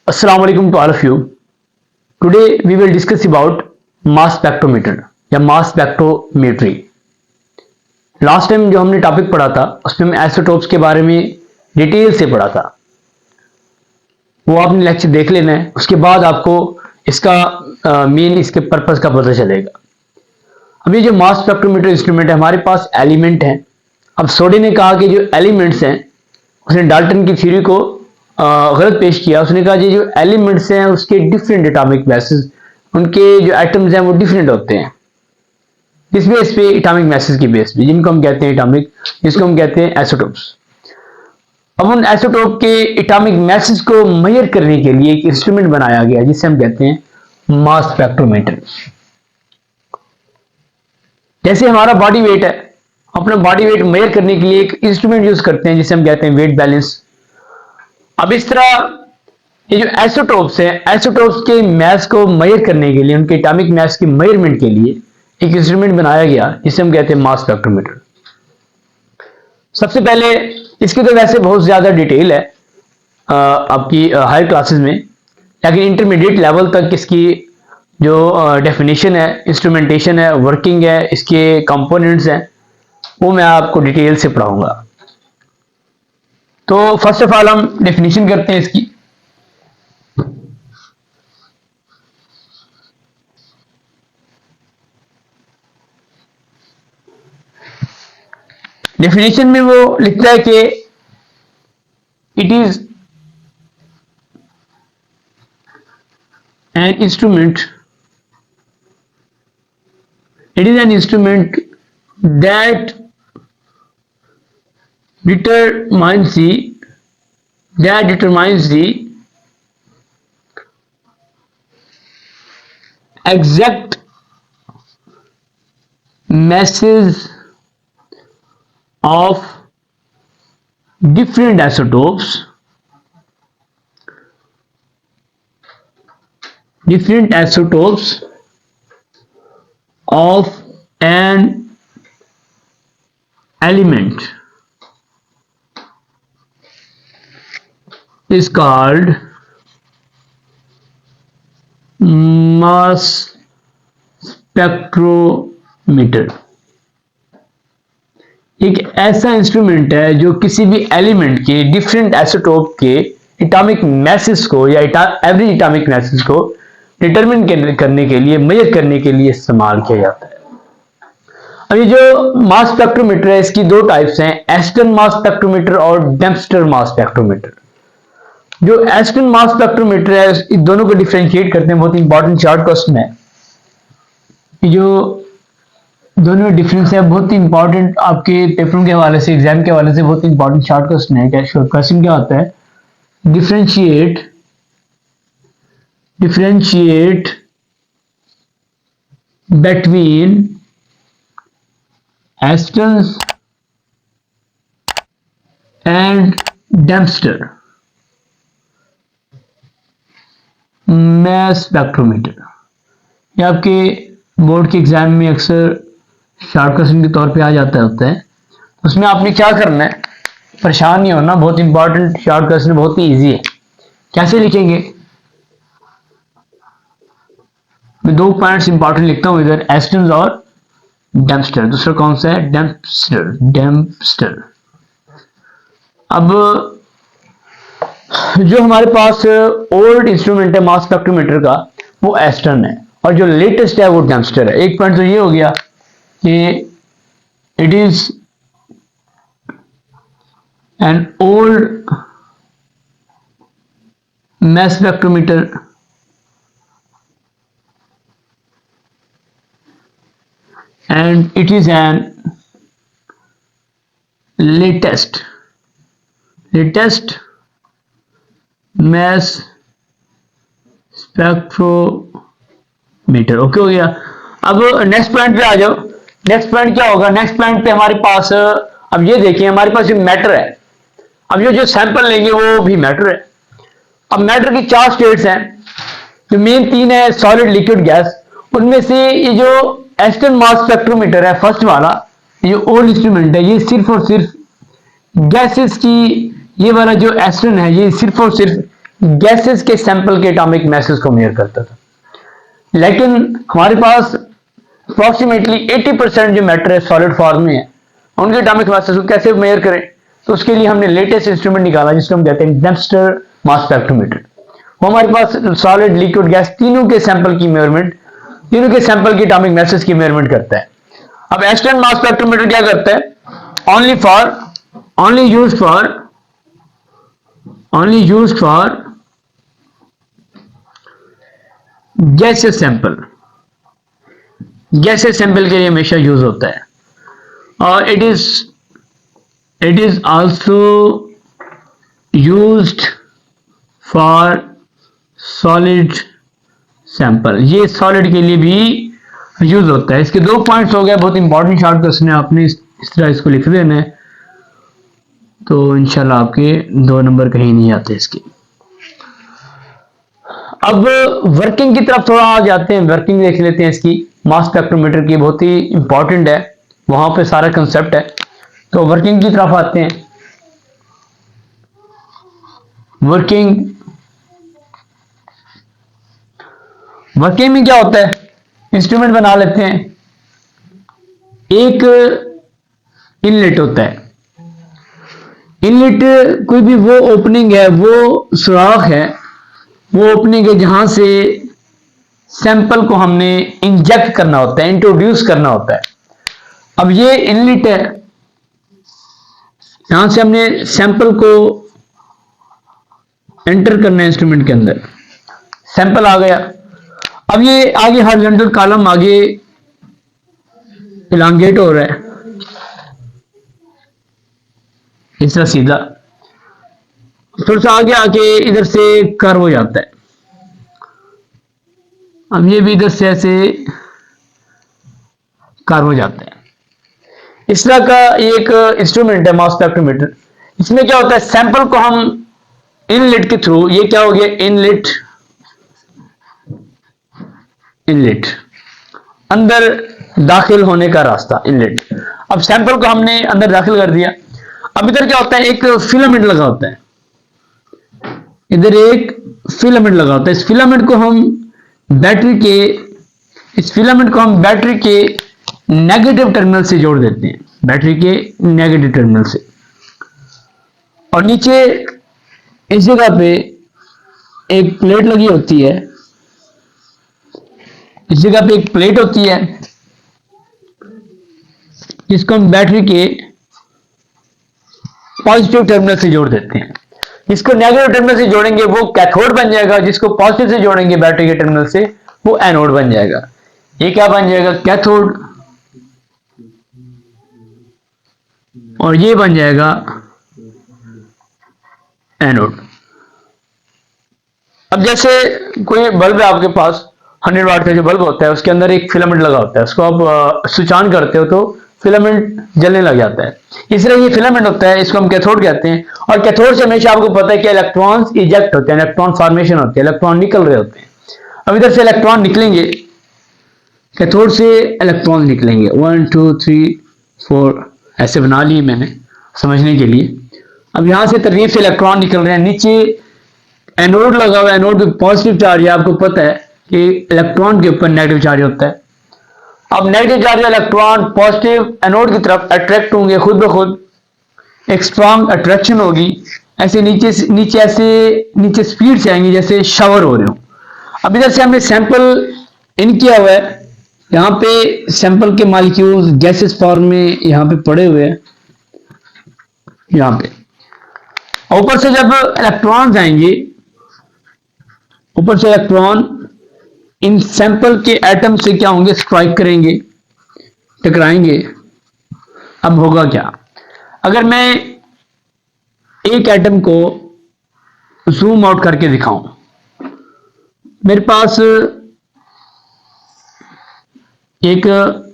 Assalamu alaikum to all of you. Today we will discuss about mass spectrometer या mass spectrometry. Last time जो हमने topic पढ़ा था उसमें हमने आइसोटोप्स के बारे में डिटेल से पढ़ा था, वो आपने लेक्चर देख लेना है। उसके बाद आपको इसका मेन इसके पर्पस का पता चलेगा। अब ये जो मास स्पेक्ट्रोमीटर इंस्ट्रूमेंट है, हमारे पास एलिमेंट हैं। अब सोडे ने कहा कि जो एलिमेंट्स हैं, उसने डाल्टन की थ्योरी को गलत पेश किया। उसने कहा कि जो एलिमेंट्स हैं उसके डिफरेंट एटॉमिक मैसेज, उनके जो एटम्स हैं वो डिफरेंट होते हैं। किस बेस पे? एटॉमिक मैसेज की बेस पे, जिनको हम कहते हैं एटॉमिक, जिसको हम कहते हैं आइसोटोप्स। अब उन आइसोटोप के एटॉमिक मैसेज को मेजर करने के लिए एक इंस्ट्रूमेंट बनाया गया जिसे हम कहते हैं मास स्पेक्ट्रोमीटर। जैसे हमारा बॉडी वेट है, अपना बॉडी वेट मेजर करने के लिए एक इंस्ट्रूमेंट यूज करते हैं जिसे हम कहते हैं वेट बैलेंस। अब इस तरह ये जो आइसोटोप्स हैं, आइसोटोप्स के मैस को मेजर करने के लिए, उनके एटॉमिक मैस की मेजरमेंट के लिए एक इंस्ट्रूमेंट बनाया गया जिसे हम कहते हैं मास स्पेक्ट्रोमीटर। सबसे पहले इसकी तो वैसे बहुत ज्यादा डिटेल है आपकी हायर क्लासेस में, लेकिन इंटरमीडिएट लेवल तक इसकी जो डेफिनेशन है, इंस्ट्रूमेंटेशन है, वर्किंग है, इसके कंपोनेंट्स हैं, वो मैं आपको डिटेल से पढ़ाऊंगा। तो फर्स्ट ऑफ ऑल हम डेफिनेशन करते हैं इसकी। डेफिनेशन में वो लिखता है कि it is an instrument, it is an instrument that determines the exact masses of different isotopes of an element is called mass spectrometer। एक ऐसा इंस्ट्रूमेंट है जो किसी भी एलिमेंट के डिफरेंट आइसोटोप के एटॉमिक मैसेज को या एवरेज एटॉमिक मैसेज को डिटरमिन करने के लिए, मेजर करने के लिए इस्तेमाल किया जाता है। अब ये जो मास स्पेक्ट्रोमीटर है, इसकी दो टाइप्स हैं, एस्टन मास स्पेक्ट्रोमीटर और डेम्पस्टर मास स्पेक्ट्रोमीटर। जो एस्टन मास स्पेक्ट्रोमीटर है, इन दोनों को डिफरेंशिएट करते हैं। बहुत इंपॉर्टेंट शॉर्ट क्वेश्चन है, जो दोनों में डिफरेंस है, बहुत इंपॉर्टेंट आपके पेपरों के हवाले से, एग्जाम के हवाले से बहुत इंपॉर्टेंट शॉर्ट क्वेश्चन है। क्या शॉर्ट क्वेश्चन क्या होता है? Differentiate between Aston's and Dempster mass spectrometer। ये आपके बोर्ड के एग्जाम में अक्सर शॉर्ट क्वेश्चन के तौर पे आ जाता होता है। उसमें आपने क्या करना है, परेशान नहीं होना, बहुत इंपॉर्टेंट शॉर्ट क्वेश्चन, बहुत ही इजी है। कैसे लिखेंगे? मैं दो पॉइंट्स इंपॉर्टेंट लिखता हूं इधर, एस्टन्स और डेम्पस्टर। दूसरा कौन सा है? डेम्पस्टर। अब जो हमारे पास ओल्ड इंस्ट्रूमेंट है मास स्पेक्ट्रोमीटर का, वो एस्टन है, और जो लेटेस्ट है वो डेम्पस्टर है। एक पॉइंट तो ये हो गया कि it is an old mass spectrometer and it is an latest mass spectrometer। Okay हो गया। अब नेक्स्ट पॉइंट पे आ जाओ। नेक्स्ट पॉइंट क्या होगा? नेक्स्ट पॉइंट पे हमारे पास, अब ये देखिए, हमारे पास जो मैटर है, अब जो सैंपल लेंगे वो भी मैटर है। अब मैटर की चार स्टेट्स हैं, जो मेन तीन है, सॉलिड, लिक्विड, गैस। उनमें से ये जो एस्टन मास स्पेक्ट्रोमीटर है फर्स्ट वाला, ये ओल्ड इंस्ट्रूमेंट है, ये सिर्फ और सिर्फ गैसेस की, ये वाला जो एस्टन है ये सिर्फ और सिर्फ गैसेस के सैंपल के एटॉमिक मैसेज को मेजर करता था, लेकिन हमारे पास अप्रोक्सीमेटली 80% जो मैटर है सॉलिड फॉर्म में है, उनके एटॉमिक मैसेज को कैसे मेजर करें? तो उसके लिए हमने लेटेस्ट इंस्ट्रूमेंट निकाला जिसको हम कहते हैं नेपस्टर मास स्पेक्ट्रोमीटर। वो हमारे पास सॉलिड, लिक्विड, गैस तीनों के सैंपल की मेजरमेंट, तीनों के सैंपल की एटॉमिक मैसेज की मेजरमेंट करता है। अब एक्सटर्नल मास स्पेक्ट्रोमीटर क्या करता है? only used for gases sample, gases sample के लिए हमेशा यूज होता है, और it is also used for solid sample. ये सॉलिड के लिए भी यूज होता है। इसके 2 पॉइंट्स हो गए, बहुत इंपॉर्टेंट शॉर्ट क्वेश्चन है, आपने इस तरह इसको लिख देना है, तो इंशाल्लाह आपके 2 नंबर कहीं नहीं आते इसके। अब वर्किंग की तरफ थोड़ा आ जाते हैं, वर्किंग देख लेते हैं इसकी। मास स्पेक्ट्रोमीटर की बहुत ही इंपॉर्टेंट है, वहां पे सारा कंसेप्ट है। तो वर्किंग की तरफ आते हैं। वर्किंग में क्या होता है? इंस्ट्रूमेंट बना लेते हैं, एक इनलेट होता है। इनलेट कोई भी वो ओपनिंग है, वो सुराख है, वो ओपनिंग है जहां से सैंपल को हमने इंजेक्ट करना होता है, इंट्रोड्यूस करना होता है। अब ये इनलेट है, यहां से हमने सैंपल को एंटर करना है इंस्ट्रूमेंट के अंदर, सैंपल आ गया। अब ये आगे हॉरिजॉन्टल कॉलम आगे इलांगेट हो रहा है, इस तरह सीधा, थोड़ा सा आगे आके इधर से कर्व हो जाता है। अब ये भी इधर से ऐसे कर्व हो जाता है। इस तरह का एक इंस्ट्रूमेंट है मास स्पेक्ट्रोमीटर। इसमें क्या होता है? सैंपल को हम इनलेट के थ्रू, ये क्या हो गया? इनलेट अंदर दाखिल होने का रास्ता, इनलेट। अब सैंपल को हमने अंदर दाखिल कर दिया। अब इधर क्या होता है? एक फिलामेंट लगा होता है, इधर एक फिलामेंट लगा होता है। इस फिलामेंट को हम बैटरी के नेगेटिव टर्मिनल से जोड़ देते हैं, बैटरी के नेगेटिव टर्मिनल से। और नीचे इस जगह पे एक प्लेट लगी होती है, इस जगह पे एक प्लेट होती है जिसको हम बैटरी के पॉजिटिव टर्मिनल से जोड़ देते हैं। जिसको नेगेटिव टर्मिनल से जोड़ेंगे वो कैथोड बन जाएगा, जिसको पॉजिटिव से जोड़ेंगे बैटरी के टर्मिनल से वो एनोड बन जाएगा। ये क्या बन जाएगा? कैथोड, और ये बन जाएगा एनोड। अब जैसे कोई बल्ब है आपके पास, 100 वाट का जो बल्ब होता है, उसके अंदर एक फिलामेंट लगा होता है, उसको आप स्विच ऑन करते हो तो फिलामेंट जलने लग जाता है। इस तरह ये फिलामेंट होता है, इसको हम कैथोड कहते हैं। और कैथोड से हमेशा आपको पता है कि इलेक्ट्रॉन्स इजेक्ट होते हैं, इलेक्ट्रॉन फॉर्मेशन होती है, इलेक्ट्रॉन निकल रहे होते हैं। अब इधर से इलेक्ट्रॉन निकलेंगे, कैथोड से इलेक्ट्रॉन निकलेंगे 1 2 3 4 ऐसे बना लिए मैंने समझने के लिए। अब यहां से तरतीब से इलेक्ट्रॉन निकल रहे हैं। नीचे एनोड लगा हुआ है, एनोड पे पॉजिटिव चार्ज है, आपको पता है कि इलेक्ट्रॉन के ऊपर नेगेटिव चार्ज होता है। अब negative charge electron positive anode की तरफ अट्रैक्ट होंगे, खुद ब खुद एक स्ट्रॉन्ग अट्रैक्शन होगी। ऐसे नीचे ऐसे नीचे स्पीड से आएंगे जैसे शावर हो रहे हो। अब इधर से हमने सैंपल इन किया हुआ है, यहाँ पे सैंपल के मॉलिक्यूल्स गैसेस फॉर्म में यहाँ पे पड़े हुए हैं, यहाँ पे। ऊपर से जब इलेक्ट्रॉन्स आएंगे, ऊपर से इलेक्ट्रॉन इन सैंपल के एटम से क्या होंगे? स्ट्राइक करेंगे, टकराएंगे। अब होगा क्या? अगर मैं एक एटम को जूम आउट करके दिखाऊं, मेरे पास एक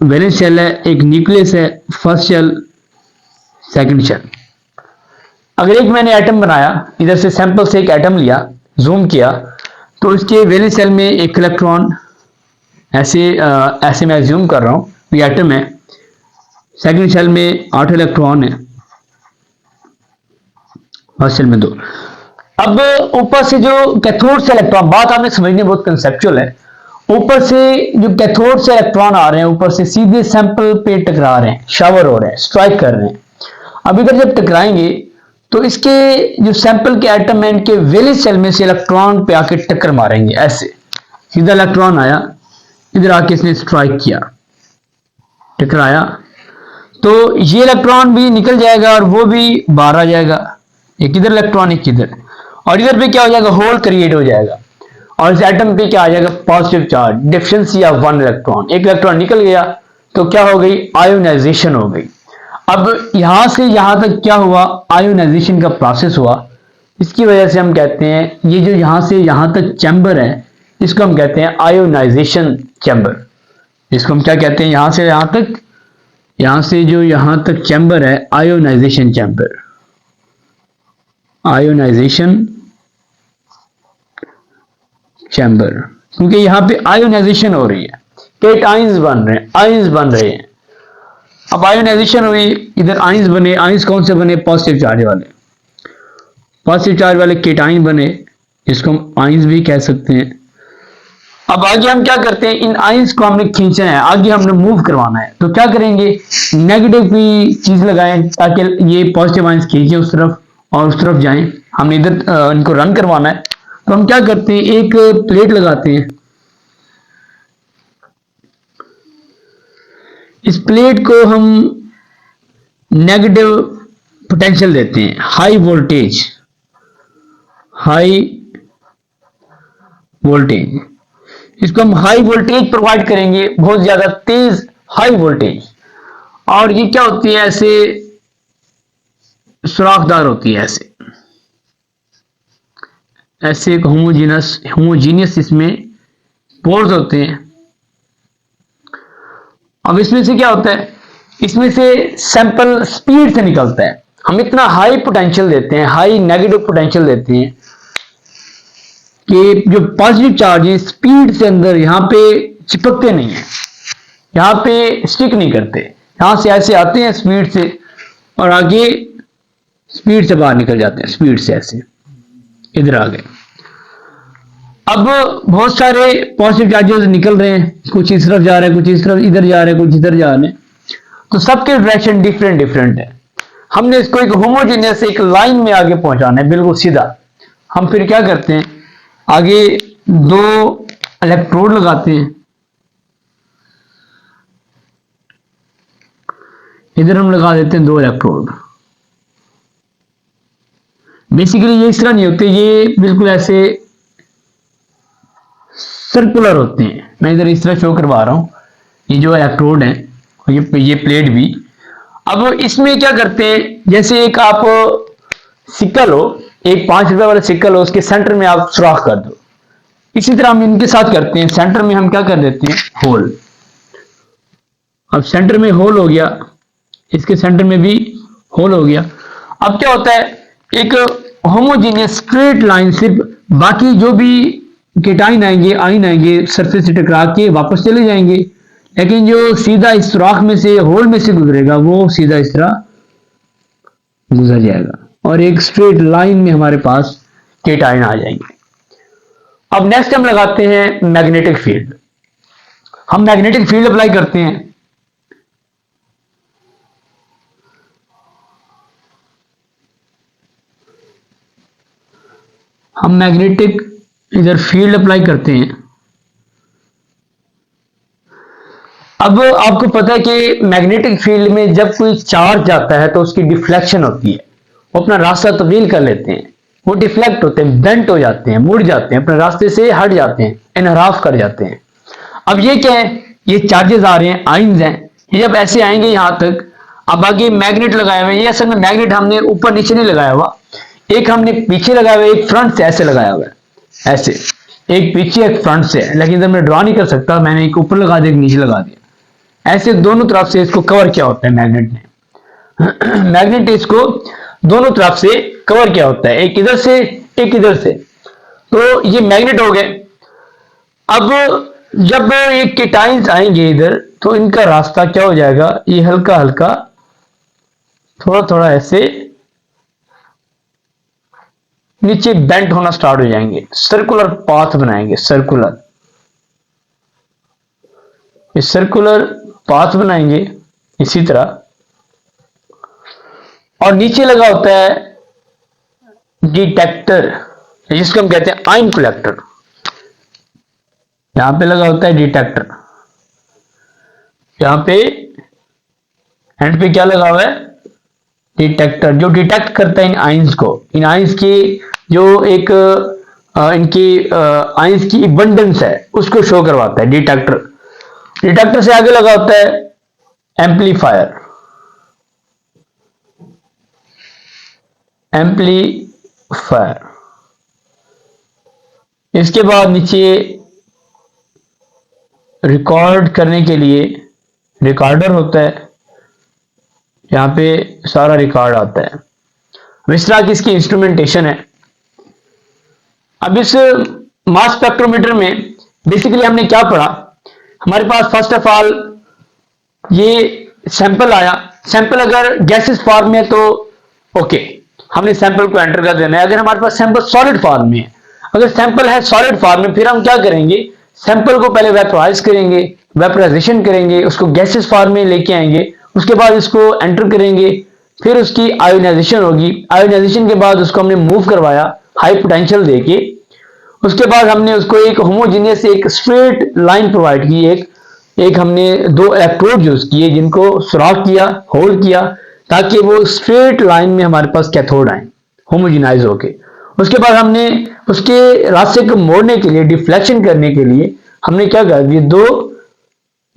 वैलेंस शेल है, एक न्यूक्लियस है, फर्स्ट शेल, सेकंड शेल। अगर एक मैंने एटम बनाया, इधर से सैंपल से एक एटम लिया, जूम किया, तो इसके वैलेंस शेल में एक इलेक्ट्रॉन, ऐसे मैं जूम कर रहा हूं, ये एटम है। सेकंड शेल में 8 इलेक्ट्रॉन है, फर्स्ट शेल में 2। अब ऊपर से जो कैथोड से इलेक्ट्रॉन, बात हमें समझनी बहुत कंसेप्चुअल है। ऊपर से जो कैथोड से इलेक्ट्रॉन आ रहे हैं, ऊपर से सीधे सैंपल पे टकरा रहे हैं, शावर हो रहे हैं, स्ट्राइक कर रहे हैं। अब इधर जब टकराएंगे तो इसके जो सैंपल के एटम है, इनके वैलेंस शेल में से इलेक्ट्रॉन पे आके टक्कर मारेंगे। ऐसे सीधा इलेक्ट्रॉन आया, इधर आके इसने स्ट्राइक किया, टकराया, तो ये इलेक्ट्रॉन भी निकल जाएगा और वो भी बाहर आ जाएगा। एक इधर इलेक्ट्रॉन, एक इधर, और इधर पे क्या हो जाएगा, होल क्रिएट हो जाएगा। और इस एटम पे क्या आ जाएगा, positive charge, deficiency of one electron. एक इलेक्ट्रॉन निकल गया तो क्या हो गई, आयोनाइजेशन हो गई। अब यहां से यहां तक क्या हुआ, आयोनाइजेशन का प्रोसेस हुआ। इसकी वजह से हम कहते हैं ये जो यहां से यहां तक चैम्बर है, इसको हम कहते हैं आयोनाइजेशन चैम्बर। इसको हम क्या कहते हैं, यहां से यहां तक, यहां से जो यहां तक चैम्बर है, आयोनाइजेशन चैम्बर, आयोनाइजेशन चैम्बर। क्योंकि यहां पे आयोनाइजेशन हो रही है, केटाइंस बन रहे हैं, आयंस बन रहे हैं। अब आयोनाइजेशन हुई, इधर आयंस बने। आयंस कौन से बने, पॉजिटिव चार्ज वाले, पॉजिटिव चार्ज वाले केटाइन बने, इसको हम आयंस भी कह सकते हैं। अब आगे हम क्या करते हैं, इन आयंस को हमने खींचना है, आगे हमने मूव करवाना है। तो क्या करेंगे, नेगेटिव की चीज लगाएं ताकि ये पॉजिटिव आयंस खींचे उस तरफ और उस तरफ जाएं। हमने इधर इनको रन करवाना है, तो हम क्या करते हैं, एक प्लेट लगाते हैं। इस प्लेट को हम नेगेटिव पोटेंशियल देते हैं, हाई वोल्टेज, हाई वोल्टेज। इसको हम हाई वोल्टेज प्रोवाइड करेंगे, बहुत ज्यादा तेज हाई वोल्टेज। और ये क्या होती है, ऐसे सुराखदार होती है, ऐसे ऐसे एक होमोजीनियस इसमें पोर्स होते हैं। अब इसमें से क्या होता है, इसमें से सैंपल स्पीड से निकलता है। हम इतना हाई पोटेंशियल देते हैं, हाई नेगेटिव पोटेंशियल देते हैं कि जो पॉजिटिव चार्ज है स्पीड से अंदर यहां पे चिपकते नहीं है, यहां पे स्टिक नहीं करते। यहां से ऐसे आते हैं स्पीड से और आगे स्पीड से बाहर निकल जाते हैं, स्पीड से ऐसे इधर आ गए। अब बहुत सारे पॉजिटिव चार्जेस निकल रहे हैं, कुछ इस तरफ जा रहे हैं, कुछ इस तरफ, इधर जा रहे हैं, कुछ इधर जा रहे हैं। तो सबके डायरेक्शन डिफरेंट डिफरेंट है। हमने इसको एक होमोजेनियस एक लाइन में आगे पहुंचाना है, बिल्कुल सीधा। हम फिर क्या करते हैं, आगे दो इलेक्ट्रोड लगाते हैं। इधर हम लगा देते हैं दो इलेक्ट्रोड। बेसिकली ये इस तरह नहीं होते, ये बिल्कुल ऐसे सर्कुलर होते हैं। मैं इधर इस तरह शो करवा रहा हूं, ये जो इलेक्ट्रोड है, ये प्लेट भी। अब इसमें क्या करते हैं, जैसे एक आप सिक्कल हो, एक 5 रुपए वाला सिक्कल हो, उसके सेंटर में आप सुराख कर दो। इसी तरह हम इनके साथ करते हैं, सेंटर में हम क्या कर देते हैं, होल। अब सेंटर में होल हो गया, इसके सेंटर में भी होल हो गया। अब क्या होता है, एक होमोजीनियस स्ट्रेट लाइन, सिर्फ बाकी जो भी केटाइन आएंगे, आयन आएंगे, सरफेस से टकरा के वापस चले जाएंगे। लेकिन जो सीधा इस सुराख में से, होल में से गुजरेगा, वो सीधा इस तरह गुजर जाएगा और एक स्ट्रेट लाइन में हमारे पास केटाइन आ जाएंगे। अब नेक्स्ट हम लगाते हैं मैग्नेटिक फील्ड। हम मैग्नेटिक फील्ड अप्लाई करते हैं। हम मैग्नेटिक इधर फील्ड अप्लाई करते हैं। अब आपको पता है कि मैग्नेटिक फील्ड में जब कोई चार्ज आता है तो उसकी डिफ्लेक्शन होती है, वो अपना रास्ता तब्दील कर लेते हैं, वो डिफ्लेक्ट होते हैं, बेंट हो जाते हैं, मुड़ जाते हैं, अपने रास्ते से हट जाते हैं, इनहराफ कर जाते हैं। अब ये क्या है, ये चार्जेस आ रहे हैं, आइंस हैं, ये जब ऐसे आएंगे यहां तक। अब आगे मैग्नेट लगाया हुआ है, ये असल में मैग्नेट हमने ऊपर नीचे नहीं लगाया हुआ, एक हमने पीछे लगाया हुआ है, एक फ्रंट से ऐसे लगाया हुआ है, ऐसे एक पीछे एक फ्रंट से। लेकिन इधर मैं ड्रॉ नहीं कर सकता, मैंने एक ऊपर लगा दिया, एक नीचे लगा दिया, ऐसे दोनों तरफ से इसको कवर किया होता है मैग्नेट ने। मैग्नेट इसको दोनों तरफ से कवर किया होता है, एक इधर से एक इधर से। तो ये मैग्नेट हो गए। अब जब ये केटाइंस आएंगे इधर, तो इनका रास्ता क्या हो जाएगा, ये हल्का हल्का थोड़ा थोड़ा ऐसे नीचे बेंट होना स्टार्ट हो जाएंगे, सर्कुलर पाथ बनाएंगे, सर्कुलर पाथ बनाएंगे इसी तरह। और नीचे लगा होता है डिटेक्टर, जिसको हम कहते हैं आयन कलेक्टर। यहां पे लगा होता है डिटेक्टर, यहां पे एंड पे क्या लगा हुआ है, डिटेक्टर, जो डिटेक्ट करता है इन आयंस को, इन आयंस की जो एक इनकी आयंस की अबंडेंस है उसको शो करवाता है डिटेक्टर। डिटेक्टर से आगे लगा होता है एम्पलीफायर, इसके बाद नीचे रिकॉर्ड करने के लिए रिकॉर्डर होता है, यहां पे सारा रिकॉर्ड आता है। इस तरह की इसकी इंस्ट्रूमेंटेशन है। अब इस मास स्पेक्ट्रोमीटर में बेसिकली हमने क्या पढ़ा, हमारे पास फर्स्ट ऑफ ऑल ये सैंपल आया। सैंपल अगर गैसेस फॉर्म में तो ओके, हमने सैंपल को एंटर कर देना है। अगर हमारे पास सैंपल सॉलिड फॉर्म में है, अगर सैंपल है सॉलिड फॉर्म में, फिर हम क्या करेंगे, सैंपल को पहले वेपोराइज करेंगे, वेपोराइजेशन करेंगे, उसको गैसेस फॉर्म में लेके आएंगे, उसके बाद इसको एंटर करेंगे, फिर उसकी आयोनाइजेशन होगी। आयोनाइजेशन के बाद उसको हमने मूव करवाया हाई पोटेंशियल देके, उसके बाद हमने उसको एक होमोजीनियस एक स्ट्रेट लाइन प्रोवाइड की, एक हमने 2 इलेक्ट्रोड यूज किए जिनको सुराख किया, होल्ड किया, ताकि वो स्ट्रेट लाइन में हमारे पास कैथोड आए होमोजिनाइज होके। उसके बाद हमने उसके रास्ते को मोड़ने के लिए, डिफ्लेक्शन करने के लिए हमने क्या कर दिए, 2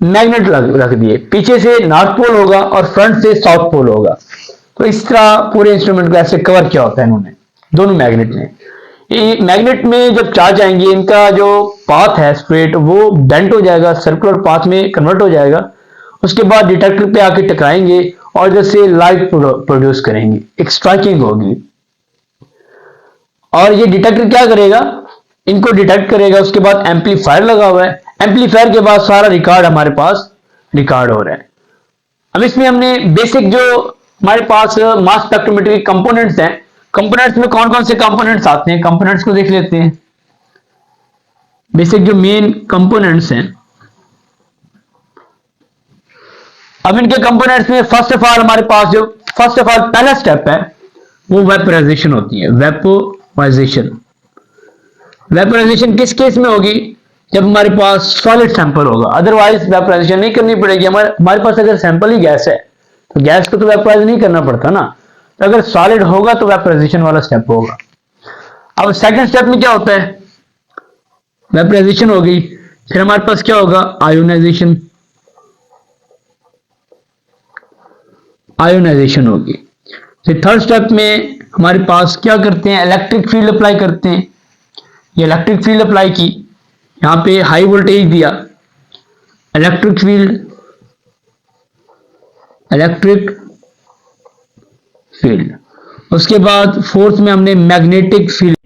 मैग्नेट रख दिए, पीछे से नॉर्थ पोल होगा और फ्रंट से साउथ पोल होगा। तो इस तरह पूरे इंस्ट्रूमेंट को ऐसे कवर किया होता है इन्होंने, दोनों मैग्नेट ने। मैग्नेट में जब चार्ज आएंगे, इनका जो पाथ है स्ट्रेट, वो बेंट हो जाएगा, सर्कुलर पाथ में कन्वर्ट हो जाएगा। उसके बाद डिटेक्टर पे आके टकराएंगे और जैसे लाइट प्रोड्यूस करेंगे, एक स्ट्राइकिंग होगी। और ये डिटेक्टर क्या करेगा, इनको डिटेक्ट करेगा। उसके बाद एम्पलीफायर लगा हुआ है, एम्पलीफायर के बाद सारा रिकॉर्ड हमारे पास रिकॉर्ड हो रहा है। अब इसमें हमने बेसिक जो हमारे पास मास स्पेक्ट्रोमीटर के कंपोनेंट्स हैं, कंपोनेंट्स में कौन कौन से कंपोनेंट्स आते हैं, कंपोनेंट्स को देख लेते हैं। बेसिक जो मेन कंपोनेंट्स हैं, अब इनके कंपोनेंट्स में फर्स्ट ऑफ ऑल हमारे पास जो फर्स्ट ऑफ ऑल पहला स्टेप है वो वेपोराइजेशन होती है। वेपोराइजेशन किस केस में होगी, जब हमारे पास सॉलिड सैंपल होगा, अदरवाइज वेपोराइजेशन नहीं करनी पड़ेगी। हमारे पास अगर सैंपल ही गैस है तो गैस को तो वेपोराइज नहीं करना पड़ता ना, तो अगर सॉलिड होगा तो वेपोराइजेशन वाला स्टेप होगा। अब सेकंड स्टेप में क्या होता है, वेपोराइजेशन हो गई, फिर हमारे पास क्या होगा, आयोनाइजेशन होगी। फिर थर्ड स्टेप में हमारे पास क्या करते हैं, इलेक्ट्रिक फील्ड अप्लाई करते हैं। ये इलेक्ट्रिक फील्ड अप्लाई की, यहां पे हाई वोल्टेज दिया, इलेक्ट्रिक फील्ड। उसके बाद फोर्थ में हमने मैग्नेटिक फील्ड